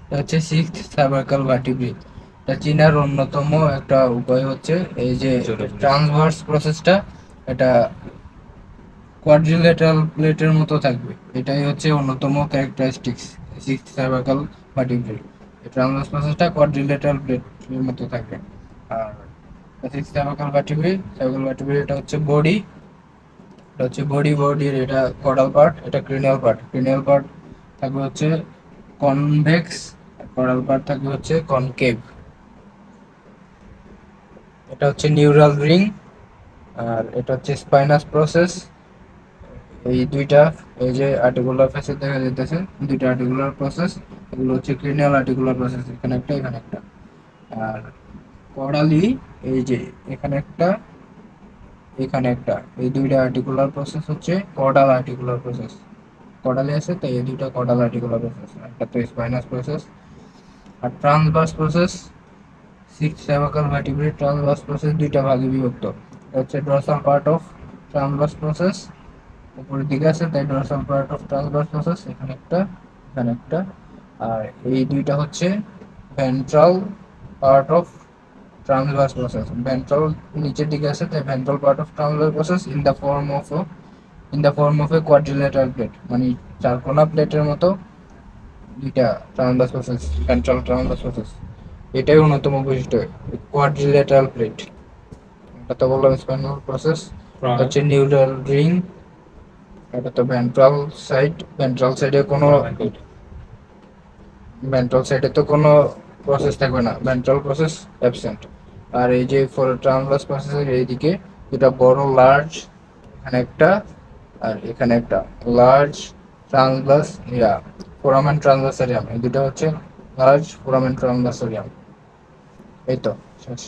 এটা হচ্ছে sixth cervical ভার্টিব্রি। এটা চিনার অন্যতম একটা উপায় হচ্ছে এই যে ট্রান্সভার্স প্রসেসটা, এটা কোয়াড্রিলেটারাল প্লেটের মতো থাকবে। এটাই হচ্ছে অন্যতম ক্যারেক্টারিস্টিক্স সিক্সথ সার্ভাইকাল ভার্টিব্রি। এই ট্রান্সভার্স প্রসেসটা কোয়াড্রিলেটারাল প্লেটের মতো থাকবে। আর সিক্সথ সার্ভাইকাল ভার্টিব্রি এটা হচ্ছে বডি। এটা হচ্ছে বডির এটা কডাল পার্ট, এটা ক্রিনিয়াল পার্ট থাকবে হচ্ছে কনভেক্স, কডাল পার্ট থাকবে হচ্ছে কনকেভ। এটা হচ্ছে নিউরাল রিং। আর এটা হচ্ছে স্পাইনাস প্রসেস। এই দুইটা, এই যে আর্টিকুলার ফেসিস দেখা যাইতেছে, দুইটা আর্টিকুলার প্রসেস, এগুলো হচ্ছে ক্রিনিয়াল আর্টিকুলার প্রসেস, এখানে একটা এখানে একটা। আর কডালি, এই যে এখানে একটা এখানে একটা, এই দুইটা আর্টিকুলার প্রসেস হচ্ছে কডাল আর্টিকুলার প্রসেস। কডালি আছে তাই এই দুইটা কডাল আর্টিকুলার প্রসেস, একটা তো স্পাইনাস প্রসেস। আর transverse process, six cervical vertebrate transverse process দুইটা ভাগে বিভক্ত। এটা হচ্ছে dorsal part of transverse process, উপরের দিকে আছে তাই dorsal part of transverse process, এখানে একটা এখানে একটা। আর এই দুইটা হচ্ছে ventral part of transverse process. Ventral নিচের দিকে আছে তাই ventral part of transverse process in the form of A quadrilateral plate, মানে চারকোনা প্লেটের মতো দুইটা transverse process, ventral transverse process. এটাই অন্যতম বৈশিষ্ট্য কোয়াড্রিলেটারাল প্লেট। এটা তো বললাম স্পাইনাল প্রসেস, হচ্ছে নিউরাল রিং। এটা তো ভেন্ট্রাল সাইডে তো কোনো প্রসেস থাকবে না, ভেন্ট্রাল প্রসেস অ্যাবসেন্ট। আর এই যে ফর ট্রান্সভার্স প্রসেসের এইদিকে দুটা বড় লার্জ, এখানে একটা আর এখানে একটা লার্জ ট্রান্সভার্স ফোরামেন ট্রান্সভার্সারিয়াম, এই দুটো হচ্ছে লার্জ ফোরামেন ট্রান্সভার্সারিয়াম। এই তো শেষ।